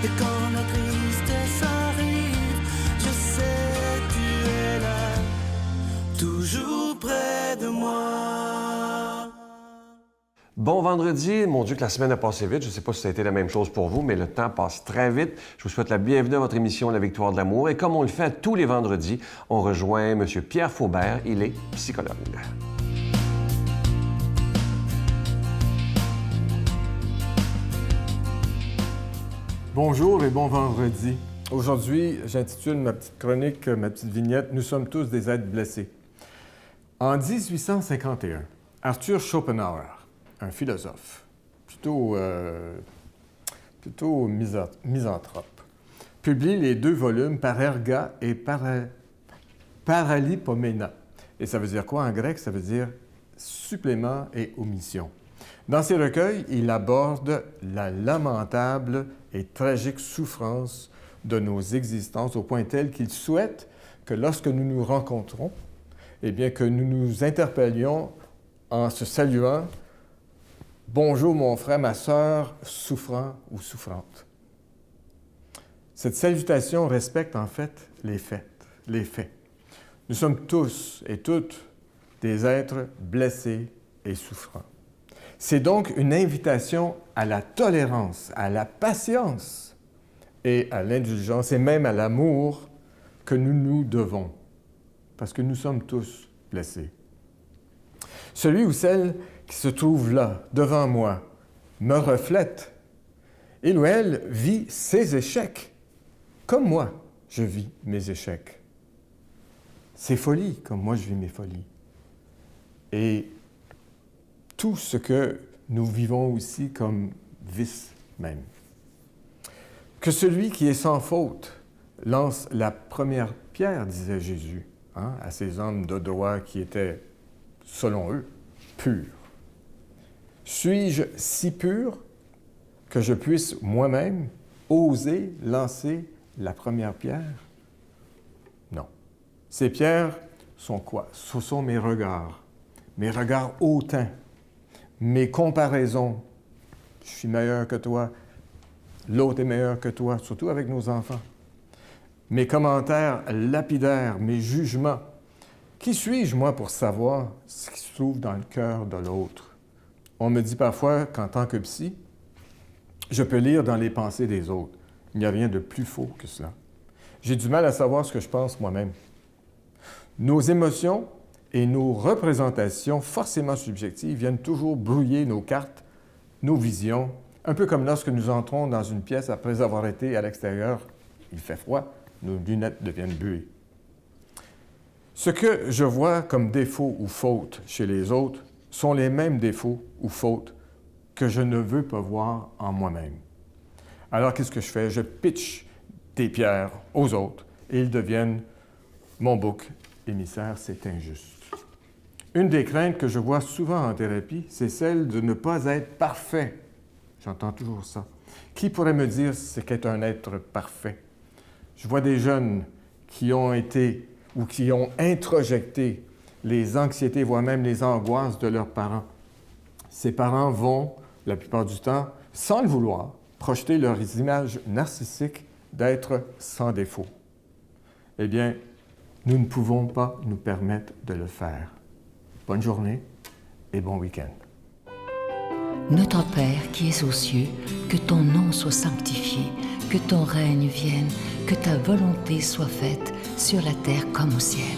Et quand la tristesse arrive, je sais tu es là, toujours près de moi. Bon vendredi, mon Dieu que la semaine a passé vite. Je ne sais pas si ça a été la même chose pour vous, mais le temps passe très vite. Je vous souhaite la bienvenue à votre émission La Victoire de l'amour. Et comme on le fait tous les vendredis, on rejoint M. Pierre Faubert. Il est psychologue. Bonjour et bon vendredi. Aujourd'hui, j'intitule ma petite chronique, ma petite vignette « Nous sommes tous des êtres blessés ». En 1851, Arthur Schopenhauer, un philosophe, plutôt misanthrope, publie les 2 volumes Parerga et Paralipomena. Et ça veut dire quoi en grec? Ça veut dire supplément et omission. Dans ces recueils, il aborde la lamentable et tragique souffrance de nos existences au point tel qu'il souhaite que lorsque nous nous rencontrons, eh bien que nous nous interpellions en se saluant « Bonjour mon frère, ma sœur, souffrant ou souffrante ». Cette salutation respecte en fait les faits. Nous sommes tous et toutes des êtres blessés et souffrants. C'est donc une invitation à la tolérance, à la patience et à l'indulgence et même à l'amour que nous nous devons, parce que nous sommes tous blessés. Celui ou celle qui se trouve là, devant moi, me reflète. Il ou elle vit ses échecs, comme moi, je vis mes échecs. Ses folies, comme moi, je vis mes folies. Et tout ce que nous vivons aussi comme vice même. Que celui qui est sans faute lance la première pierre, disait Jésus, à ces hommes de droit qui étaient, selon eux, purs. Suis-je si pur que je puisse moi-même oser lancer la première pierre? Non. Ces pierres sont quoi? Ce sont mes regards hautains, mes comparaisons. Je suis meilleur que toi, l'autre est meilleur que toi, surtout avec nos enfants. Mes commentaires lapidaires, mes jugements. Qui suis-je, moi, pour savoir ce qui se trouve dans le cœur de l'autre? On me dit parfois qu'en tant que psy, je peux lire dans les pensées des autres. Il n'y a rien de plus faux que cela. J'ai du mal à savoir ce que je pense moi-même. Nos émotions et nos représentations forcément subjectives viennent toujours brouiller nos cartes, nos visions, un peu comme lorsque nous entrons dans une pièce après avoir été à l'extérieur, il fait froid, nos lunettes deviennent buées. Ce que je vois comme défaut ou faute chez les autres sont les mêmes défauts ou fautes que je ne veux pas voir en moi-même. Alors qu'est-ce que je fais? Je pitch des pierres aux autres et ils deviennent mon bouc émissaire, c'est injuste. Une des craintes que je vois souvent en thérapie, c'est celle de ne pas être parfait. J'entends toujours ça. Qui pourrait me dire ce qu'est un être parfait? Je vois des jeunes qui ont été ou qui ont introjecté les anxiétés, voire même les angoisses de leurs parents. Ces parents vont, la plupart du temps, sans le vouloir, projeter leurs images narcissiques d'être sans défaut. Eh bien, nous ne pouvons pas nous permettre de le faire. Bonne journée et bon week-end. Notre Père qui es aux cieux, que ton nom soit sanctifié, que ton règne vienne, que ta volonté soit faite sur la terre comme au ciel.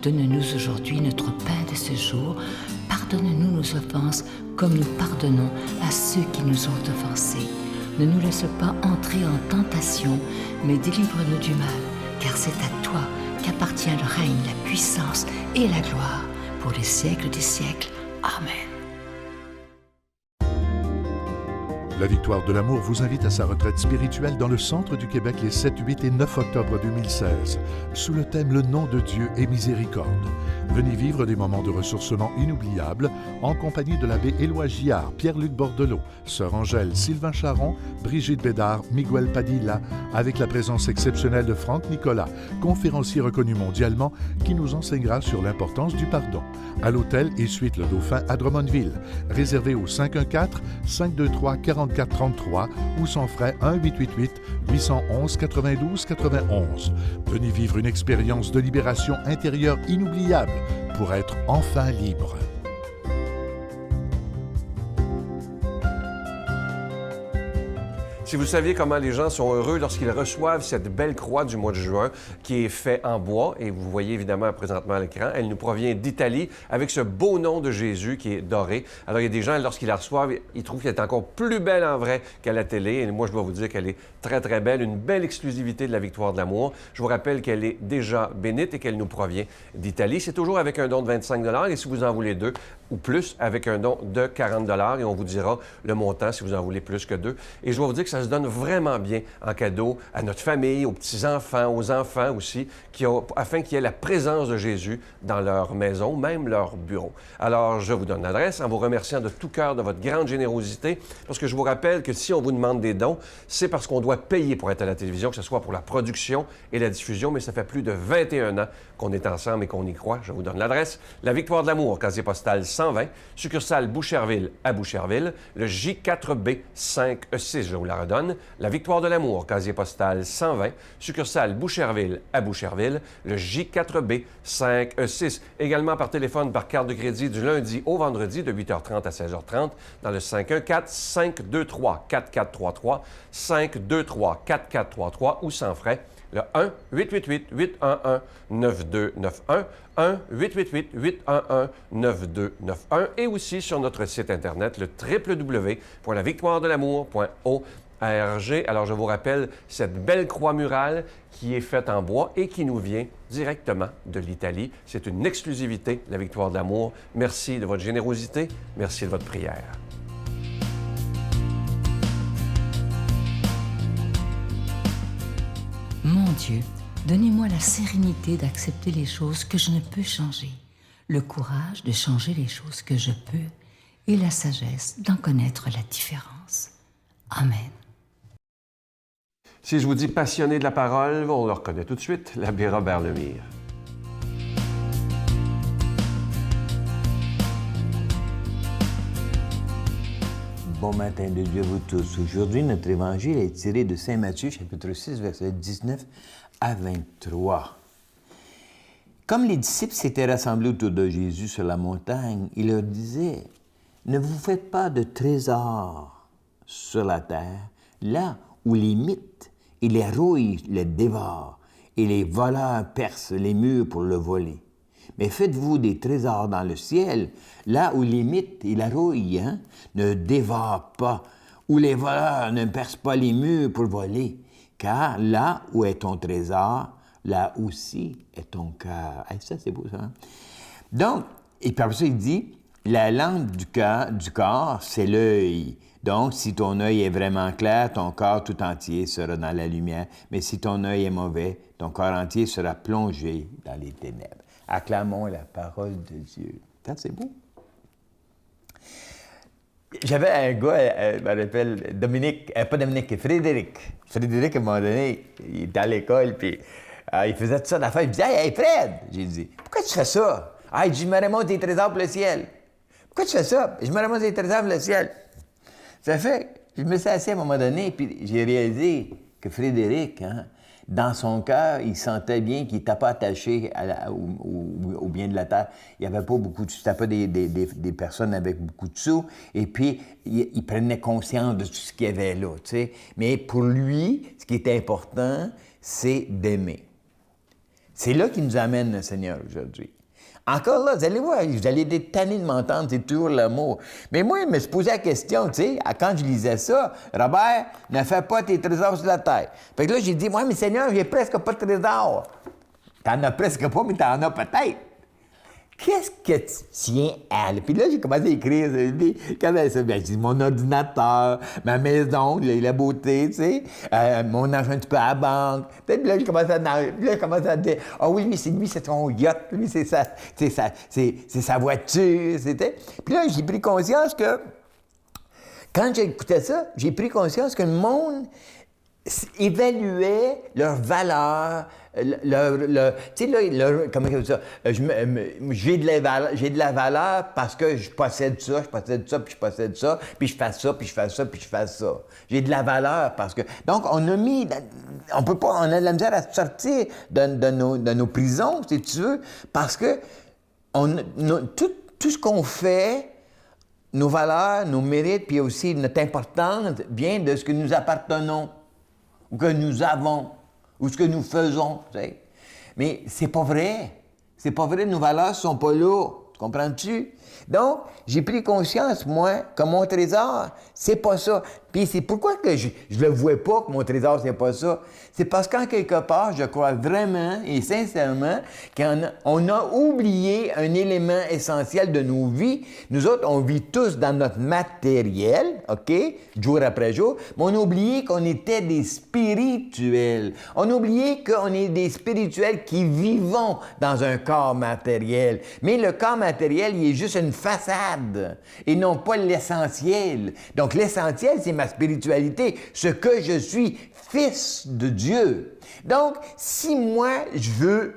Donne-nous aujourd'hui notre pain de ce jour. Pardonne-nous nos offenses comme nous pardonnons à ceux qui nous ont offensés. Ne nous laisse pas entrer en tentation, mais délivre-nous du mal, car c'est à toi qu'appartient le règne, la puissance et la gloire pour les siècles des siècles. Amen. La Victoire de l'amour vous invite à sa retraite spirituelle dans le centre du Québec les 7, 8 et 9 octobre 2016, sous le thème « Le nom de Dieu est miséricorde ». Venez vivre des moments de ressourcement inoubliables en compagnie de l'abbé Éloi Giard, Pierre-Luc Bordelot, Sœur Angèle, Sylvain Charon, Brigitte Bédard, Miguel Padilla, avec la présence exceptionnelle de Franck Nicolas, conférencier reconnu mondialement, qui nous enseignera sur l'importance du pardon. À l'hôtel et suite Le Dauphin à Drummondville. Réservé au 514-523-4433 ou sans frais 1-888-811-92-91. Venez vivre une expérience de libération intérieure inoubliable pour être enfin libre. Si vous saviez comment les gens sont heureux lorsqu'ils reçoivent cette belle croix du mois de juin qui est faite en bois, et vous voyez évidemment présentement à l'écran, elle nous provient d'Italie avec ce beau nom de Jésus qui est doré. Alors il y a des gens, lorsqu'ils la reçoivent, ils trouvent qu'elle est encore plus belle en vrai qu'à la télé. Et moi, je dois vous dire qu'elle est très, très belle, une belle exclusivité de la Victoire de l'amour. Je vous rappelle qu'elle est déjà bénite et qu'elle nous provient d'Italie. C'est toujours avec un don de 25 $ et si vous en voulez 2 ou plus, avec un don de 40 $ et on vous dira le montant si vous en voulez plus que 2. Et je dois vous dire que ça se donne vraiment bien en cadeau à notre famille, aux petits-enfants, aux enfants aussi, afin qu'il y ait la présence de Jésus dans leur maison, même leur bureau. Alors, je vous donne l'adresse en vous remerciant de tout cœur de votre grande générosité, parce que je vous rappelle que si on vous demande des dons, c'est parce qu'on doit payer pour être à la télévision, que ce soit pour la production et la diffusion, mais ça fait plus de 21 ans qu'on est ensemble et qu'on y croit. Je vous donne l'adresse. La Victoire de l'amour, casier postal 120, succursale Boucherville à Boucherville, le J4B 5E6, je vous la redonne. La Victoire de l'amour, casier postal 120, succursale Boucherville à Boucherville, le J4B 5E6. Également par téléphone, par carte de crédit du lundi au vendredi de 8h30 à 16h30 dans le 514-523-4433, 523-4433 ou sans frais, le 1-888-811-9291, 1-888-811-9291 et aussi sur notre site Internet, le www.lavictoiredelamour.org. Alors, je vous rappelle cette belle croix murale qui est faite en bois et qui nous vient directement de l'Italie. C'est une exclusivité, la Victoire de l'amour. Merci de votre générosité. Merci de votre prière. Mon Dieu, donnez-moi la sérénité d'accepter les choses que je ne peux changer, le courage de changer les choses que je peux et la sagesse d'en connaître la différence. Amen. Si je vous dis passionné de la parole, on le reconnaît tout de suite, l'abbé Robert Lemire. Bon matin de Dieu à vous tous. Aujourd'hui, notre évangile est tiré de Saint Matthieu, chapitre 6, versets 19 à 23. Comme les disciples s'étaient rassemblés autour de Jésus sur la montagne, il leur disait, « Ne vous faites pas de trésors sur la terre, là où les mythes et les rouilles les dévorent, et les voleurs percent les murs pour le voler. Mais faites-vous des trésors dans le ciel, là où les mythes et la rouille ne dévorent pas, où les voleurs ne percent pas les murs pour voler. Car là où est ton trésor, là aussi est ton cœur. » Ça, c'est beau, ça. Hein? Donc, et puis après ça, il dit, la lampe du corps, c'est l'œil. Donc, si ton œil est vraiment clair, ton corps tout entier sera dans la lumière. Mais si ton œil est mauvais, ton corps entier sera plongé dans les ténèbres. Acclamons la parole de Dieu. Ça, c'est beau. J'avais un gars, je me rappelle, Frédéric. Frédéric, à un moment donné, il était à l'école, puis il faisait tout ça d'affaires. Il me disait, « Hey, Fred! » J'ai dit, « Pourquoi tu fais ça? »« Ah, je me remonte des trésors pour le ciel. »« Pourquoi tu fais ça? »« Je me remonte des trésors pour le ciel. » Ça fait, je me suis assis à un moment donné, puis j'ai réalisé que Frédéric, dans son cœur, il sentait bien qu'il n'était pas attaché au bien de la terre. Il n'y avait pas beaucoup de... C'était pas des personnes avec beaucoup de sous. Et puis, il prenait conscience de tout ce qu'il y avait là, tu sais. Mais pour lui, ce qui était important, c'est d'aimer. C'est là qu'il nous amène le Seigneur aujourd'hui. Encore là, vous allez voir, vous allez être tanné de m'entendre, c'est toujours l'amour. Mais moi, je me suis posé la question, tu sais, quand je lisais ça, Robert, ne fais pas tes trésors sur la terre. Fait que là, j'ai dit, moi, mais Seigneur, j'ai presque pas de trésors. T'en as presque pas, mais t'en as peut-être. qu'est-ce que tu tiens à... Puis là, j'ai commencé à écrire. Ça, ben, j'ai dit mon ordinateur, ma maison, la beauté, tu sais, mon argent un petit peu à la banque. Peut-être là, j'ai commencé à dire, ah oui, lui, c'est son yacht, lui, c'est sa voiture, c'était... Puis là, j'ai pris conscience que, quand j'écoutais ça, j'ai pris conscience que le monde évaluait leur valeur, tu sais, là, comment je dis ça? J'ai de la valeur parce que je possède ça, puis je possède ça, puis je fais ça, puis je fais ça, puis je fais ça. J'ai de la valeur parce que... Donc, on a de la misère à sortir de nos prisons, si tu veux, parce que tout ce qu'on fait, nos valeurs, nos mérites, puis aussi notre importance vient de ce que nous appartenons, ou que nous avons, ou ce que nous faisons, tu sais. Mais c'est pas vrai. C'est pas vrai, nos valeurs ne sont pas là. Tu comprends-tu? Donc, j'ai pris conscience, moi, que mon trésor, c'est pas ça. Puis c'est pourquoi que je le vois pas, que mon trésor, c'est pas ça. C'est parce qu'en quelque part, je crois vraiment et sincèrement qu'on a oublié un élément essentiel de nos vies. Nous autres, on vit tous dans notre matériel, OK, jour après jour, mais on a oublié qu'on était des spirituels. On a oublié qu'on est des spirituels qui vivons dans un corps matériel. Mais le corps matériel, il est juste une façade et non pas l'essentiel. Donc, l'essentiel, c'est ma spiritualité, ce que je suis, fils de Dieu. Donc, si moi, je veux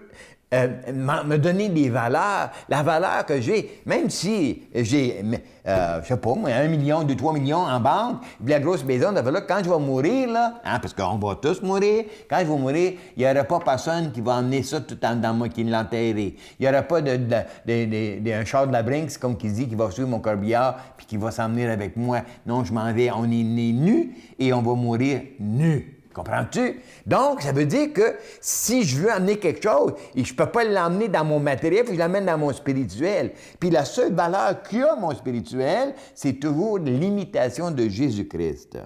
me donner des valeurs, la valeur que j'ai, même si j'ai, je sais pas, moi, 1 million, 2, 3 millions en banque, puis la grosse maison, là, quand je vais mourir, là, parce qu'on va tous mourir, quand je vais mourir, il n'y aura pas personne qui va emmener ça tout dans moi, qui l'enterrer. Il n'y aura pas un char de la Brinks, comme qui dit, qui va suivre mon corbillard, puis qui va s'emmener avec moi. Non, je m'en vais, on est né nu, et on va mourir nu. Comprends-tu? Donc, ça veut dire que si je veux amener quelque chose, et je ne peux pas l'emmener dans mon matériel, il faut que je l'amène dans mon spirituel. Puis la seule valeur qu'a mon spirituel, c'est toujours l'imitation de Jésus-Christ.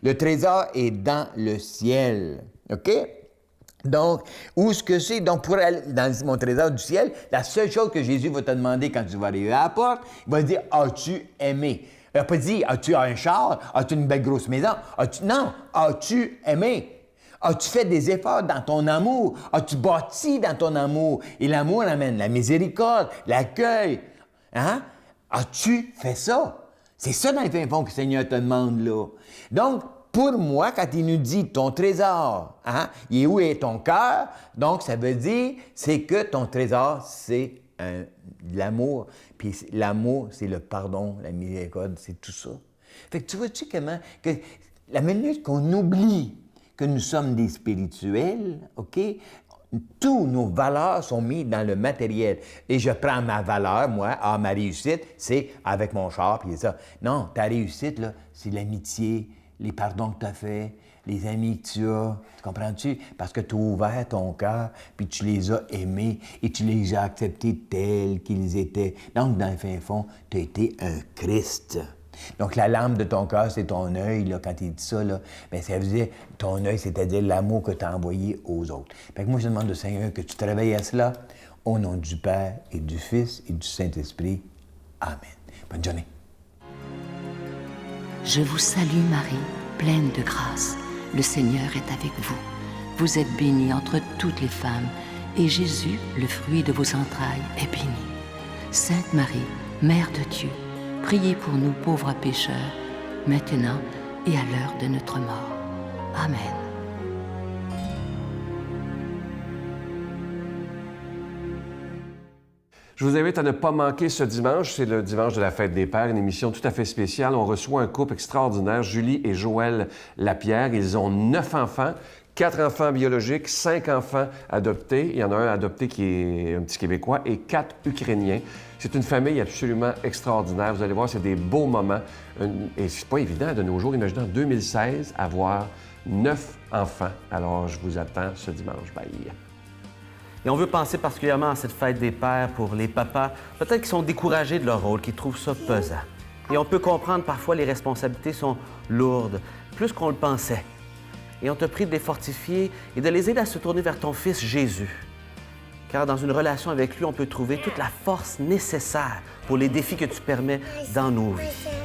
Le trésor est dans le ciel. OK? Donc, où est-ce que c'est? Donc, pour aller dans mon trésor du ciel, la seule chose que Jésus va te demander quand tu vas arriver à la porte, il va te dire, as-tu aimé? Il n'a pas dit, as-tu un char? As-tu une belle grosse maison? Non, as-tu aimé? As-tu fait des efforts dans ton amour? As-tu bâti dans ton amour? Et l'amour amène la miséricorde, l'accueil. Hein? As-tu fait ça? C'est ça, dans le fin fond, que le Seigneur te demande là. Donc, pour moi, quand il nous dit ton trésor, hein, il est où est ton cœur? Donc, ça veut dire, c'est que ton trésor, c'est l'amour. Puis l'amour, c'est le pardon, la miséricorde, c'est tout ça. Fait que tu vois-tu comment, que la minute qu'on oublie que nous sommes des spirituels, OK, tous nos valeurs sont mises dans le matériel. Et je prends ma valeur, moi, ma réussite, c'est avec mon char, puis ça. Non, ta réussite, là, c'est l'amitié, les pardons que tu as faits, les amis que tu as, tu comprends-tu? Parce que tu as ouvert ton cœur, puis tu les as aimés et tu les as acceptés tels qu'ils étaient. Donc, dans le fin fond, tu as été un Christ. Donc, la lampe de ton cœur, c'est ton œil, là, quand il dit ça, là, bien, ça veut dire ton œil, c'est-à-dire l'amour que tu as envoyé aux autres. Fait que moi, je demande au Seigneur que tu travailles à cela, au nom du Père et du Fils et du Saint-Esprit. Amen. Bonne journée. Je vous salue Marie, pleine de grâce. Le Seigneur est avec vous. Vous êtes bénie entre toutes les femmes, et Jésus, le fruit de vos entrailles, est béni. Sainte Marie, Mère de Dieu, priez pour nous pauvres pécheurs, maintenant et à l'heure de notre mort. Amen. Je vous invite à ne pas manquer ce dimanche. C'est le dimanche de la Fête des Pères, une émission tout à fait spéciale. On reçoit un couple extraordinaire, Julie et Joël Lapierre. Ils ont 9 enfants, 4 enfants biologiques, 5 enfants adoptés. Il y en a un adopté qui est un petit Québécois et 4 Ukrainiens. C'est une famille absolument extraordinaire. Vous allez voir, c'est des beaux moments. Et c'est pas évident de nos jours. Imaginez en 2016 avoir 9 enfants. Alors, je vous attends ce dimanche. Bye. Et on veut penser particulièrement à cette fête des pères pour les papas, peut-être qu'ils sont découragés de leur rôle, qu'ils trouvent ça pesant. Et on peut comprendre parfois les responsabilités sont lourdes, plus qu'on le pensait. Et on te prie de les fortifier et de les aider à se tourner vers ton Fils Jésus. car dans une relation avec lui, on peut trouver toute la force nécessaire pour les défis que tu permets dans nos vies.